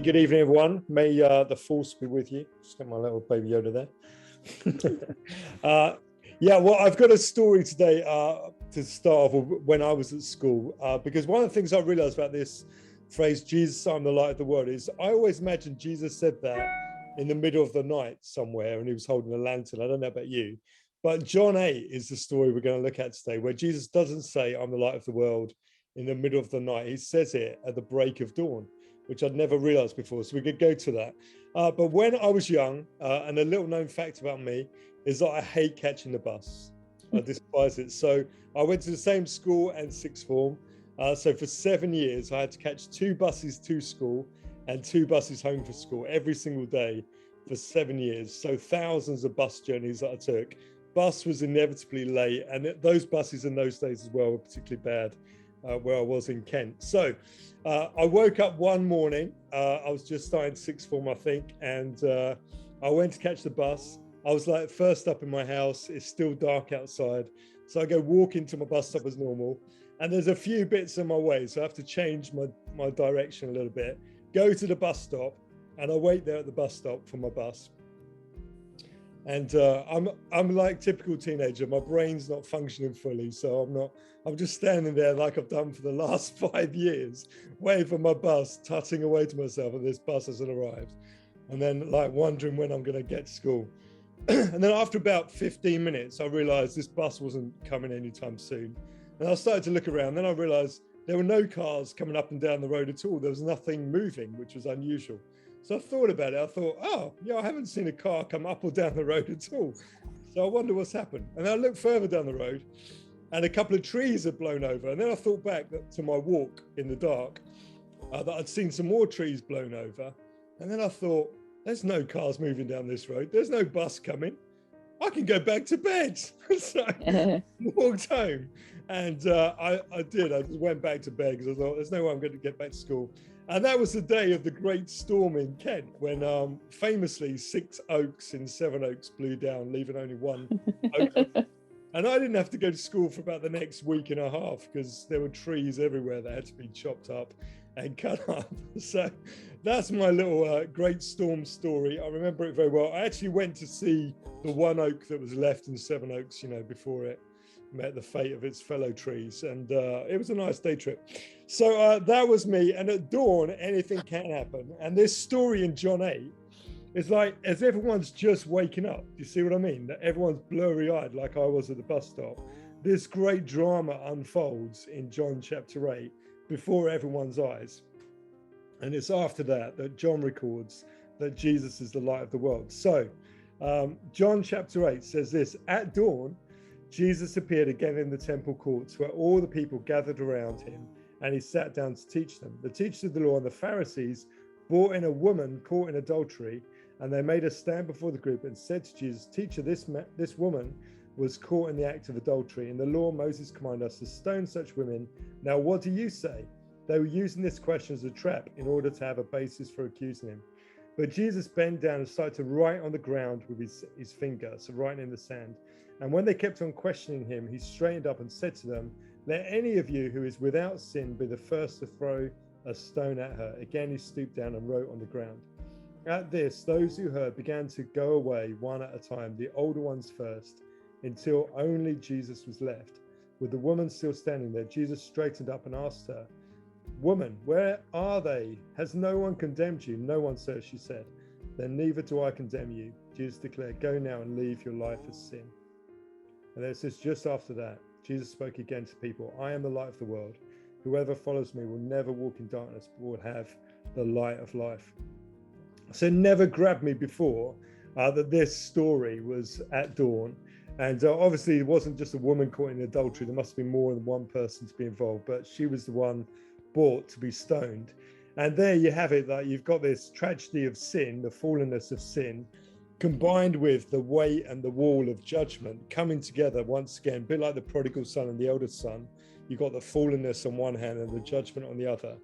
good evening, everyone. May the force be with you. Just got my little baby Yoda there. Well, I've got a story today to start off with when I was at school, because one of the things I realized about this phrase, Jesus, I'm the light of the world, is I always imagined Jesus said that in the middle of the night somewhere and he was holding a lantern. I don't know about you, but John 8 is the story we're going to look at today, where Jesus doesn't say, I'm the light of the world in the middle of the night. He says it at the break of dawn, which I'd never realized before. So we could go to that. But when I was young, and a little known fact about me is that I hate catching the bus. I despise it. So I went to the same school and sixth form. So for 7 years, I had to catch 2 buses to school and 2 buses home from school every single day for 7 years. So thousands of bus journeys that I took. Bus was inevitably late, and those buses in those days as well were particularly bad where I was in Kent. So I woke up one morning, I was just starting sixth form, I think, and I went to catch the bus. I was like first up in my house, it's still dark outside. So I go walk into my bus stop as normal, and there's a few bits in my way, so I have to change my direction a little bit, go to the bus stop, and I wait there at the bus stop for my bus. And I'm like typical teenager, my brain's not functioning fully, so I'm just standing there like I've done for the last 5 years, waiting for my bus, tutting away to myself, and this bus hasn't arrived. And then like wondering when I'm going to get to school. And then after about 15 minutes, I realized this bus wasn't coming anytime soon. And I started to look around, then I realized there were no cars coming up and down the road at all. There was nothing moving, which was unusual. So I thought about it. I thought, I haven't seen a car come up or down the road at all. So I wonder what's happened. And I looked further down the road and a couple of trees had blown over. And then I thought back to my walk in the dark, that I'd seen some more trees blown over. And then I thought, there's no cars moving down this road. There's no bus coming. I can go back to bed. So I walked home and I did. I just went back to bed because I thought, there's no way I'm going to get back to school. And that was the day of the great storm in Kent when famously 6 oaks in Sevenoaks blew down, leaving only 1 oak. And I didn't have to go to school for about the next week and a half because there were trees everywhere that had to be chopped up and cut up. So that's my little great storm story. I remember it very well. I actually went to see the 1 oak that was left in Sevenoaks, before it met the fate of its fellow trees, and it was a nice day trip. So that was me, and at dawn anything can happen. And this story in John 8 is like as everyone's just waking up. Do you see what I mean? That everyone's blurry-eyed like I was at the bus stop. This great drama unfolds in John chapter 8 before everyone's eyes, and it's after that John records that Jesus is the light of the world. So John chapter 8 says this: at dawn Jesus appeared again in the temple courts where all the people gathered around him, and he sat down to teach them. The teachers of the law and the Pharisees brought in a woman caught in adultery, and they made her stand before the group and said to Jesus, "Teacher, this woman was caught in the act of adultery. In the law, Moses commanded us to stone such women. Now, what do you say?" They were using this question as a trap in order to have a basis for accusing him. But Jesus bent down and started to write on the ground with his finger, so writing in the sand. And when they kept on questioning him, he straightened up and said to them, "Let any of you who is without sin be the first to throw a stone at her." Again, he stooped down and wrote on the ground. At this, those who heard began to go away one at a time, the older ones first, until only Jesus was left. With the woman still standing there, Jesus straightened up and asked her, "Woman, where are they? Has no one condemned you?" "No one, sir," she said. "Then neither do I condemn you," Jesus declared. "Go now and leave your life of sin." And then it says, just after that, Jesus spoke again to people, "I am the light of the world. Whoever follows me will never walk in darkness, but will have the light of life." So never grabbed me before that this story was at dawn. And obviously it wasn't just a woman caught in adultery. There must have been more than one person to be involved, but she was the one brought to be stoned. And there you have it, that you've got this tragedy of sin, the fallenness of sin, combined with the weight and the wall of judgment coming together once again, a bit like the prodigal son and the eldest son. You've got the fallenness on one hand and the judgment on the other.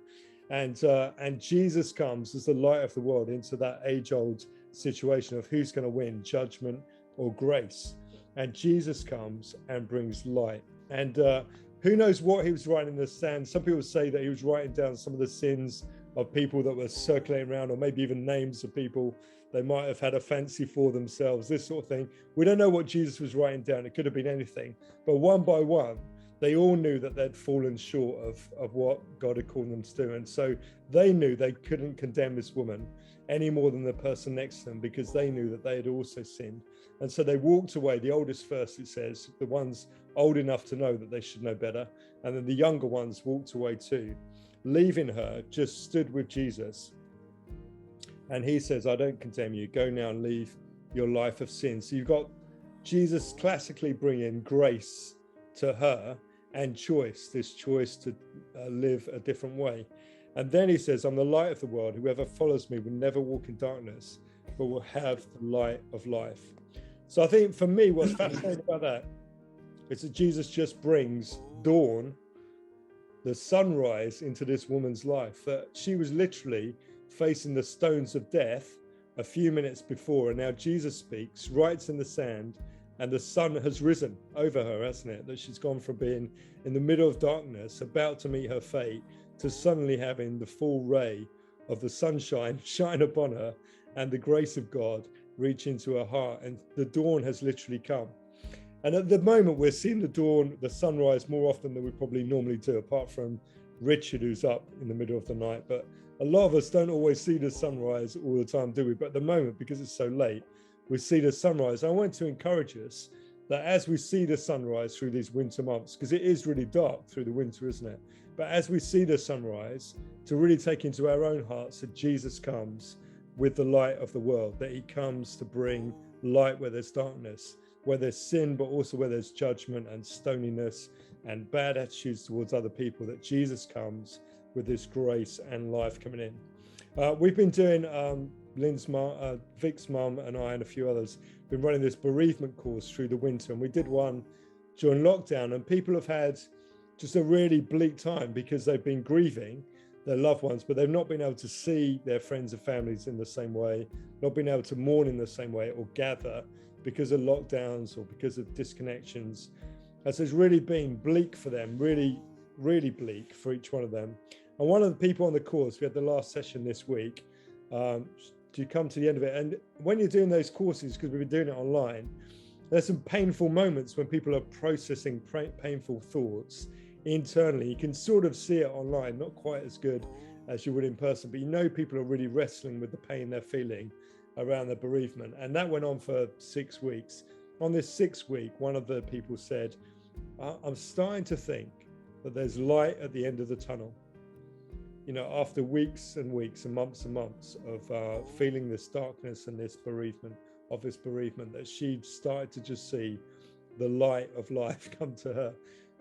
And Jesus comes as the light of the world into that age-old situation of who's going to win, judgment or grace. And Jesus comes and brings light. And who knows what he was writing in the sand. Some people say that he was writing down some of the sins of people that were circulating around, or maybe even names of people they might have had a fancy for themselves, this sort of thing. We don't know what Jesus was writing down. It could have been anything. But one by one, they all knew that they'd fallen short of what God had called them to do. And so they knew they couldn't condemn this woman any more than the person next to them, because they knew that they had also sinned. And so they walked away. The oldest first, it says, the ones old enough to know that they should know better. And then the younger ones walked away too, leaving her, just stood with Jesus. And he says, I don't condemn you. Go now and leave your life of sin. So you've got Jesus classically bringing grace to her and choice, this choice to live a different way. And then he says, I'm the light of the world. Whoever follows me will never walk in darkness, but will have the light of life. So I think for me, what's fascinating about that is that Jesus just brings dawn, the sunrise, into this woman's life, that she was literally facing the stones of death a few minutes before, and now Jesus speaks, writes in the sand, and the sun has risen over her, hasn't it? That she's gone from being in the middle of darkness, about to meet her fate, to suddenly having the full ray of the sunshine shine upon her, and the grace of God reach into her heart, and the dawn has literally come. And at the moment, we're seeing the dawn, the sunrise, more often than we probably normally do, apart from Richard, who's up in the middle of the night. But a lot of us don't always see the sunrise all the time, do we? But at the moment, because it's so late, we see the sunrise. I want to encourage us that as we see the sunrise through these winter months, because it is really dark through the winter, isn't it? But as we see the sunrise, to really take into our own hearts that Jesus comes with the light of the world, that he comes to bring light where there's darkness, where there's sin, but also where there's judgment and stoniness and bad attitudes towards other people, that Jesus comes with this grace and life coming in. We've been doing, Lynn's mum, Vic's mum and I and a few others, been running this bereavement course through the winter. And we did one during lockdown, and people have had just a really bleak time because they've been grieving their loved ones, but they've not been able to see their friends and families in the same way, not been able to mourn in the same way or gather because of lockdowns or because of disconnections. And so it's really been bleak for them, really, really bleak for each one of them. And one of the people on the course, we had the last session this week, to come to the end of it. And when you're doing those courses, because we've been doing it online, there's some painful moments when people are processing painful thoughts internally. You can sort of see it online, not quite as good as you would in person, but you know people are really wrestling with the pain they're feeling around the bereavement. And that went on for 6 weeks. On this 6th week, one of the people said, I'm starting to think that there's light at the end of the tunnel. You know, after weeks and weeks and months of feeling this darkness and this bereavement, that she'd started to just see the light of life come to her.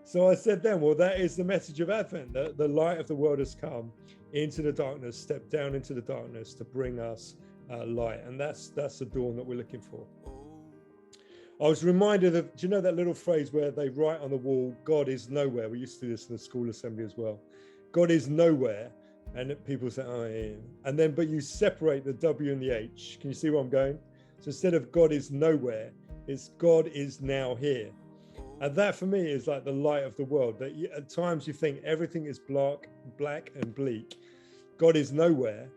So I said then, well, that is the message of Advent, that the light of the world has come into the darkness, stepped down into the darkness to bring us light. And that's the dawn that we're looking for. I was reminded of, do you know that little phrase where they write on the wall, God is nowhere? We used to do this in the school assembly as well. God is nowhere. And people say, oh, yeah. And then, but you separate the W and the H. Can you see where I'm going? So instead of God is nowhere, it's God is now here. And that for me is like the light of the world, that at times you think everything is black and bleak. God is nowhere.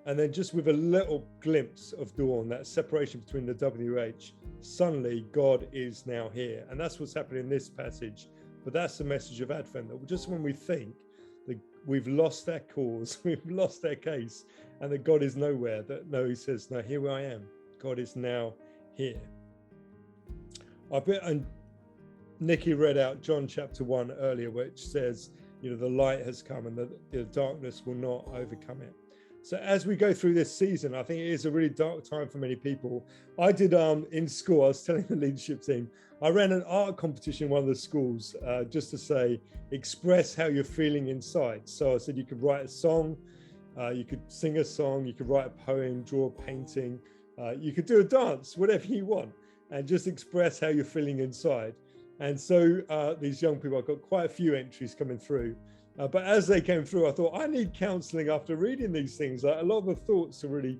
And then just with a little glimpse of dawn, that separation between the WH, suddenly God is now here. And that's what's happening in this passage. But that's the message of Advent, that just when we think that we've lost our cause, we've lost our case, and that God is nowhere, that no, he says, no, here I am. God is now here. And Nikki read out John chapter 1 earlier, which says, you know, the light has come and the darkness will not overcome it. So as we go through this season, I think it is a really dark time for many people. I did in school, I was telling the leadership team, I ran an art competition in one of the schools just to say, express how you're feeling inside. So I said you could write a song, you could sing a song, you could write a poem, draw a painting, you could do a dance, whatever you want, and just express how you're feeling inside. And so these young people, I've got quite a few entries coming through. But as they came through, I thought, I need counseling after reading these things. Like, a lot of the thoughts are really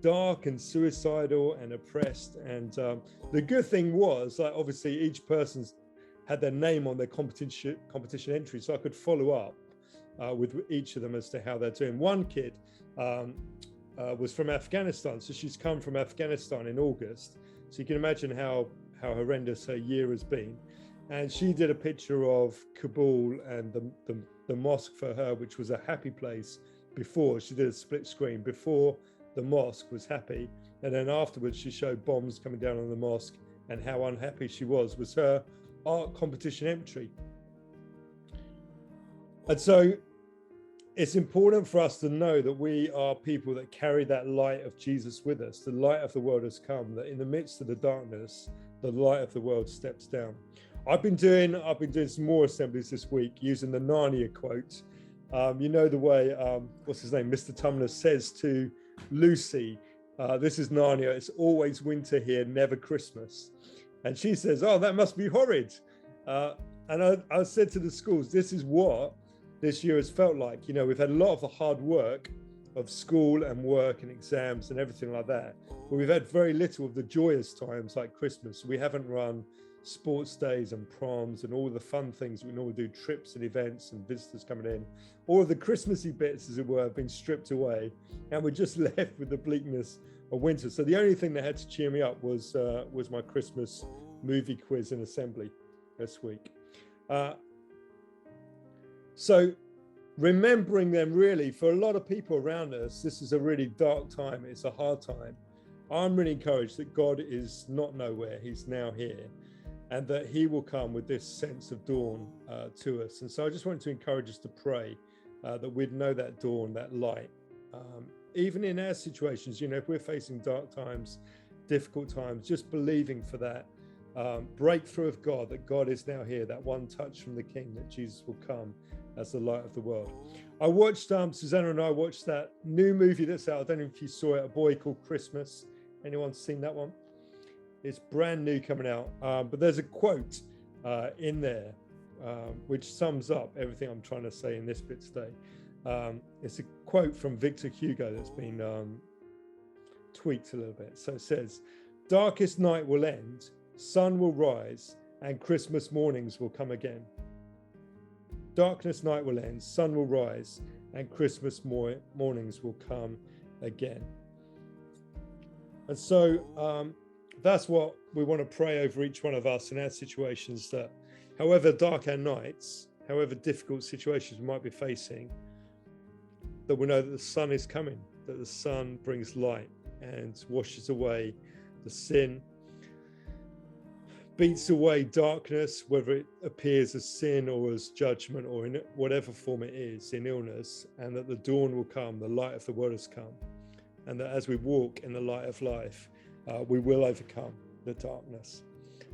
dark and suicidal and oppressed. And the good thing was, like, obviously each person's had their name on their competition entry, so I could follow up with each of them as to how they're doing. One kid was from Afghanistan, so she's come from Afghanistan in August. So you can imagine how horrendous her year has been. And she did a picture of Kabul and the mosque for her, which was a happy place before. She did a split screen. Before, the mosque was happy, and then afterwards she showed bombs coming down on the mosque and how unhappy she was her art competition entry. And so it's important for us to know that we are people that carry that light of Jesus with us. The light of the world has come, that in the midst of the darkness, the light of the world steps down. I've been doing some more assemblies this week using the Narnia quote. You know the way, what's his name, Mr. Tumnus says to Lucy, this is Narnia, it's always winter here, never Christmas. And she says, oh, that must be horrid. And I said to the schools, this is what this year has felt like. You know, we've had a lot of the hard work of school and work and exams and everything like that, but we've had very little of the joyous times like Christmas. We haven't run sports days and proms and all the fun things we normally do, trips and events and visitors coming in. All of the Christmassy bits, as it were, have been stripped away, and we're just left with the bleakness of winter. So the only thing that had to cheer me up was my Christmas movie quiz and assembly this week. So remembering them, really, for a lot of people around us, this is a really dark time. It's a hard time. I'm really encouraged that God is not nowhere. He's now here, and that he will come with this sense of dawn to us. And so I just wanted to encourage us to pray that we'd know that dawn, that light. Even in our situations, you know, if we're facing dark times, difficult times, just believing for that breakthrough of God, that God is now here, that one touch from the King, that Jesus will come as the light of the world. I watched, Susanna and I watched that new movie that's out. I don't know if you saw it, A Boy Called Christmas. Anyone seen that one? It's brand new, coming out. But there's a quote in there which sums up everything I'm trying to say in this bit today. It's a quote from Victor Hugo that's been tweaked a little bit. So it says, darkest night will end, sun will rise, and Christmas mornings will come again. Darkness night will end, sun will rise, and Christmas mornings will come again. And so that's what we want to pray over each one of us in our situations, that however dark our nights, however difficult situations we might be facing, that we know that the sun is coming, that the sun brings light and washes away the sin, beats away darkness, whether it appears as sin or as judgment or in whatever form it is, in illness, and that the dawn will come, the light of the world has come, and that as we walk in the light of life, we will overcome the darkness.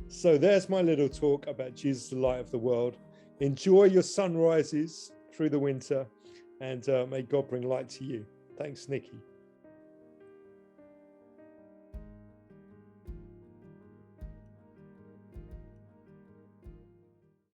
So there's my little talk about Jesus, the light of the world. Enjoy your sunrises through the winter, and may God bring light to you. Thanks, Nikki.